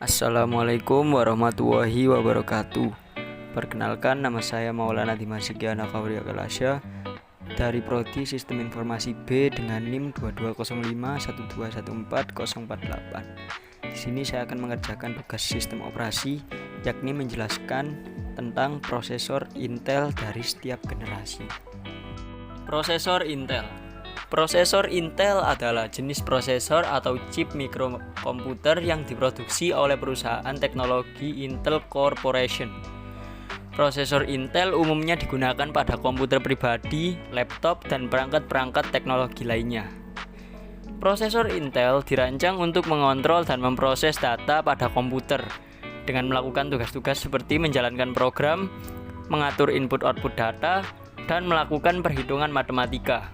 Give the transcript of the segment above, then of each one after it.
Assalamualaikum warahmatullahi wabarakatuh. Perkenalkan, nama saya Maulana Dimas Sigana Kauria Galasya dari Prodi Sistem Informasi B dengan NIM 220512140048. Di sini saya akan mengerjakan tugas sistem operasi, yakni menjelaskan tentang prosesor Intel dari setiap generasi. Prosesor Intel. Prosesor Intel adalah jenis prosesor atau chip mikrokomputer yang diproduksi oleh perusahaan teknologi Intel Corporation. Prosesor Intel umumnya digunakan pada komputer pribadi, laptop, dan perangkat-perangkat teknologi lainnya. Prosesor Intel dirancang untuk mengontrol dan memproses data pada komputer dengan melakukan tugas-tugas seperti menjalankan program, mengatur input-output data, dan melakukan perhitungan matematika.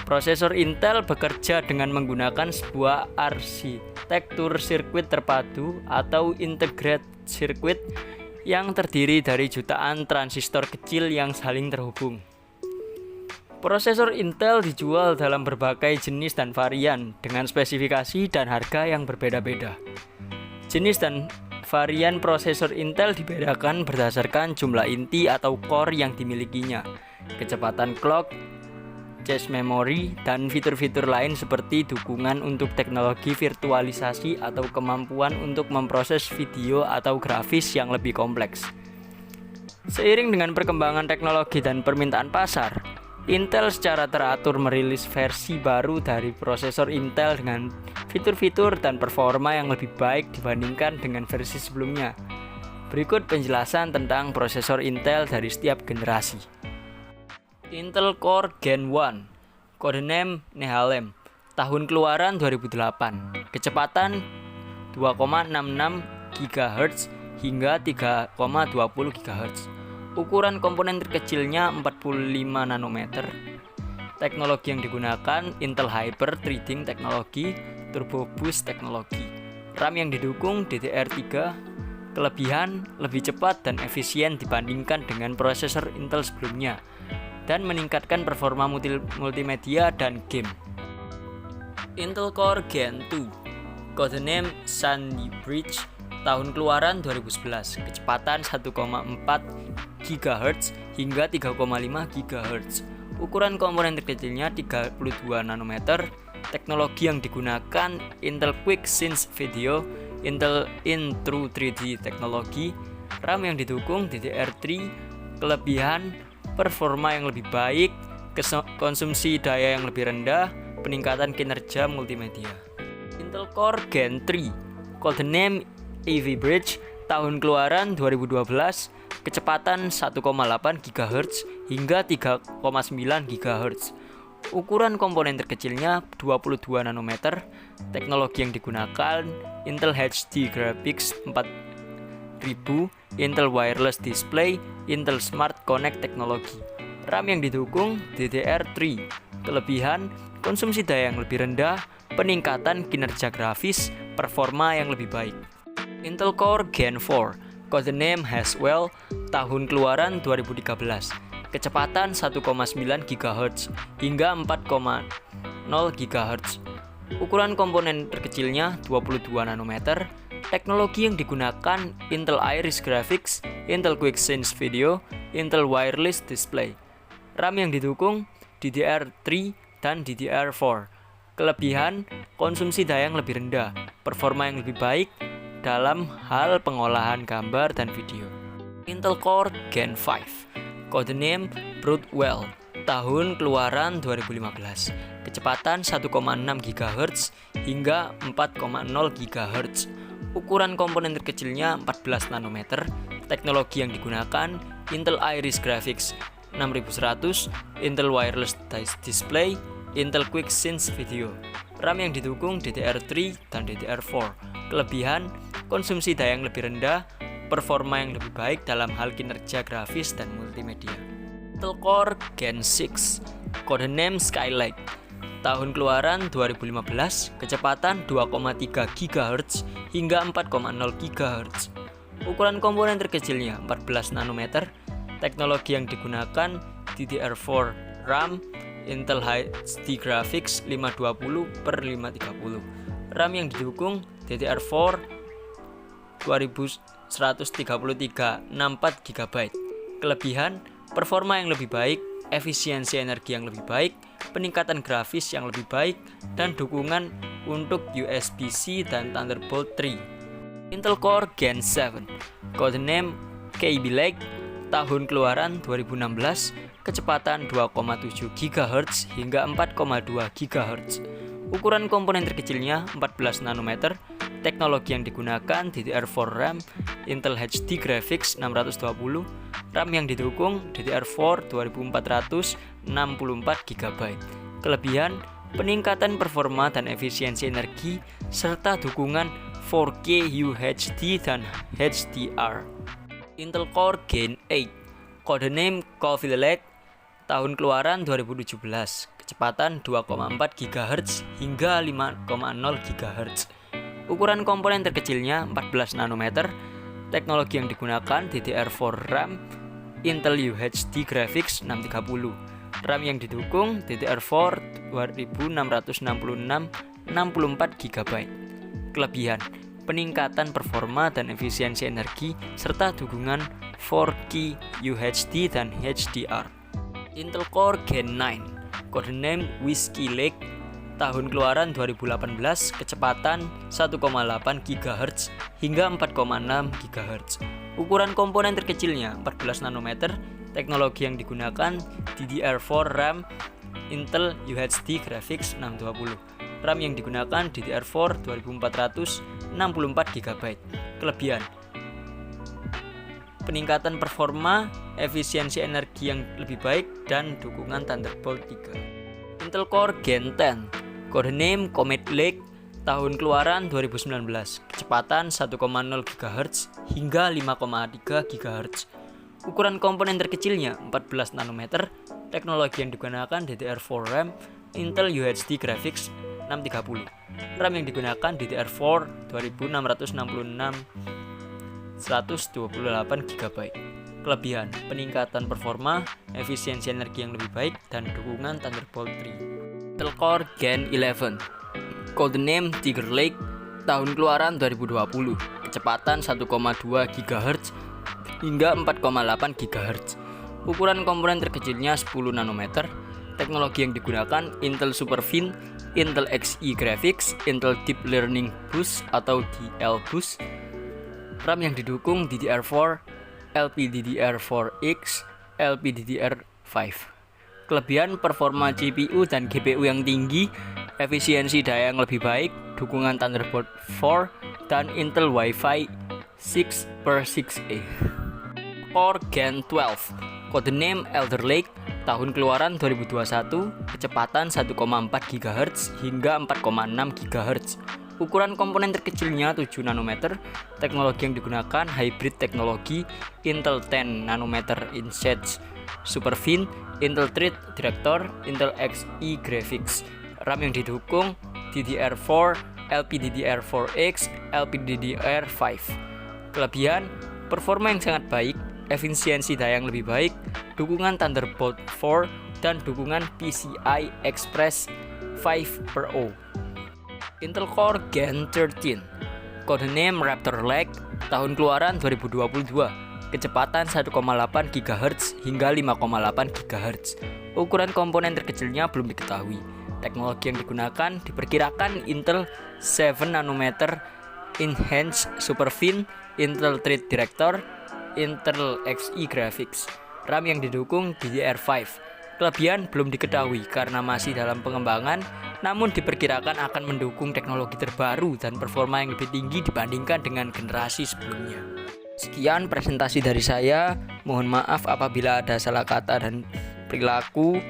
Prosesor Intel bekerja dengan menggunakan sebuah arsitektur sirkuit terpadu atau integrated circuit yang terdiri dari jutaan transistor kecil yang saling terhubung. Prosesor Intel dijual dalam berbagai jenis dan varian dengan spesifikasi dan harga yang berbeda-beda. Jenis dan varian prosesor Intel dibedakan berdasarkan jumlah inti atau core yang dimilikinya, kecepatan clock, cache memory, dan fitur-fitur lain seperti dukungan untuk teknologi virtualisasi atau kemampuan untuk memproses video atau grafis yang lebih kompleks. Seiring dengan perkembangan teknologi dan permintaan pasar, Intel secara teratur merilis versi baru dari prosesor Intel dengan fitur-fitur dan performa yang lebih baik dibandingkan dengan versi sebelumnya. Berikut penjelasan tentang prosesor Intel dari setiap generasi. Intel Core Gen 1, codename Nehalem, tahun keluaran 2008, kecepatan 2,66 GHz hingga 3,20 GHz. Ukuran komponen terkecilnya 45 nanometer. Teknologi yang digunakan Intel Hyper Threading teknologi, Turbo Boost teknologi. RAM yang didukung DDR3. Kelebihan lebih cepat dan efisien dibandingkan dengan prosesor Intel sebelumnya, dan meningkatkan performa multimedia dan game. Intel Core Gen 2, codename Sandy Bridge, tahun keluaran 2011, kecepatan 1,4 GHz hingga 3,5 GHz. Ukuran komponen terkecilnya 32 nanometer. Teknologi yang digunakan Intel Quick Sense Video, Intel True 3D teknologi. RAM yang didukung DDR3. Kelebihan performa yang lebih baik, konsumsi daya yang lebih rendah, peningkatan kinerja multimedia. Intel Core Gen 3, codename Ivy Bridge, tahun keluaran 2012, kecepatan 1,8 GHz hingga 3,9 GHz. Ukuran komponen terkecilnya 22 nanometer. Teknologi yang digunakan Intel HD Graphics 4000, Intel Wireless Display, Intel Smart Connect teknologi. RAM yang didukung DDR3. Kelebihan, konsumsi daya yang lebih rendah, peningkatan kinerja grafis, performa yang lebih baik. Intel Core Gen 4, codename Haswell, tahun keluaran 2013. Kecepatan 1,9 GHz hingga 4,0 GHz. Ukuran komponen terkecilnya 22 nanometer. Teknologi yang digunakan Intel Iris Graphics, Intel Quick Sense Video, Intel Wireless Display. RAM yang didukung DDR3 dan DDR4. Kelebihan, konsumsi daya yang lebih rendah, performa yang lebih baik dalam hal pengolahan gambar dan video. Intel Core Gen 5, codename Broadwell, tahun keluaran 2015. Kecepatan 1,6 GHz hingga 4,0 GHz. Ukuran komponen terkecilnya 14 nanometer. Teknologi yang digunakan Intel Iris Graphics 6100, Intel Wireless Display, Intel Quick Sense Video. RAM yang didukung DDR3 dan DDR4. Kelebihan, konsumsi daya yang lebih rendah, performa yang lebih baik dalam hal kinerja grafis dan multimedia. Intel Core Gen 6, codename Skylake, tahun keluaran 2015, kecepatan 2,3 GHz hingga 4,0 GHz. Ukuran komponen terkecilnya 14 nanometer. Teknologi yang digunakan DDR4 RAM, Intel HD Graphics 520/530. RAM yang didukung DDR4 2133 64 GB. Kelebihan, performa yang lebih baik, efisiensi energi yang lebih baik, peningkatan grafis yang lebih baik, dan dukungan untuk USB-C dan Thunderbolt 3. Intel Core Gen 7, codename Kaby Lake, tahun keluaran 2016, kecepatan 2,7 GHz hingga 4,2 GHz. Ukuran komponen terkecilnya 14 nanometer. Teknologi yang digunakan DDR4 RAM, Intel HD Graphics 620, RAM yang didukung DDR4 2464 GB. Kelebihan, peningkatan performa dan efisiensi energi serta dukungan 4K UHD dan HDR. Intel Core Gen 8, codename Kaby Lake, tahun keluaran 2017, kecepatan 2,4 GHz hingga 5,0 GHz. Ukuran komponen terkecilnya 14 nanometer. Teknologi yang digunakan DDR4 RAM, Intel UHD Graphics 630. RAM yang didukung DDR4 2666 64 GB. Kelebihan, peningkatan performa dan efisiensi energi serta dukungan 4K UHD dan HDR. Intel Core Gen 9, codename Whiskey Lake, tahun keluaran 2018, kecepatan 1,8 GHz hingga 4,6 GHz. Ukuran komponen terkecilnya 14 nanometer. Teknologi yang digunakan DDR4 RAM, Intel UHD Graphics 620. RAM yang digunakan DDR4 2464 GB. Kelebihan, peningkatan performa, efisiensi energi yang lebih baik, dan dukungan Thunderbolt 3. Intel Core Gen 10, codename Comet Lake, tahun keluaran 2019, kecepatan 1,0 GHz hingga 5,3 GHz. Ukuran komponen terkecilnya 14 nanometer. Teknologi yang digunakan DDR4 RAM, Intel UHD Graphics 630. RAM yang digunakan DDR4 2666 128 GB. Kelebihan, peningkatan performa, efisiensi energi yang lebih baik, dan dukungan Thunderbolt 3. Intel Core Gen 11, codename Tiger Lake, tahun keluaran 2020, kecepatan 1,2 GHz hingga 4,8 GHz. Ukuran komponen terkecilnya 10 nanometer. Teknologi yang digunakan Intel Superfin, Intel Xe Graphics, Intel Deep Learning Boost atau DL Boost. RAM yang didukung DDR4, LPDDR4X, LPDDR5. Kelebihan, performa GPU dan GPU yang tinggi, efisiensi daya yang lebih baik, dukungan Thunderbolt 4, dan Intel Wi-Fi 6/6E. Core Gen 12, codename Alder Lake, tahun keluaran 2021, kecepatan 1,4 GHz hingga 4,6 GHz. Ukuran komponen terkecilnya 7 nanometer. Teknologi yang digunakan hybrid teknologi Intel 10 nanometer Insets Superfin, Intel Thread Director, Intel Xe Graphics. RAM yang didukung DDR4, LPDDR4X, LPDDR5. Kelebihan, performa yang sangat baik, efisiensi daya yang lebih baik, dukungan Thunderbolt 4, dan dukungan PCI Express 5 Pro. Intel Core Gen 13, codename Raptor Lake, tahun keluaran 2022, kecepatan 1,8 GHz hingga 5,8 GHz. Ukuran komponen terkecilnya belum diketahui. Teknologi yang digunakan diperkirakan Intel 7 nanometer Enhanced Superfin, Intel Thread Director, Intel Xe Graphics. RAM yang didukung DDR5. Kelebihan belum diketahui karena masih dalam pengembangan, namun diperkirakan akan mendukung teknologi terbaru dan performa yang lebih tinggi dibandingkan dengan generasi sebelumnya. Sekian presentasi dari saya. Mohon maaf apabila ada salah kata dan perilaku.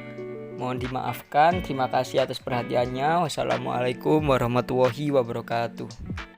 Mohon dimaafkan. Terima kasih atas perhatiannya. Wassalamualaikum warahmatullahi wabarakatuh.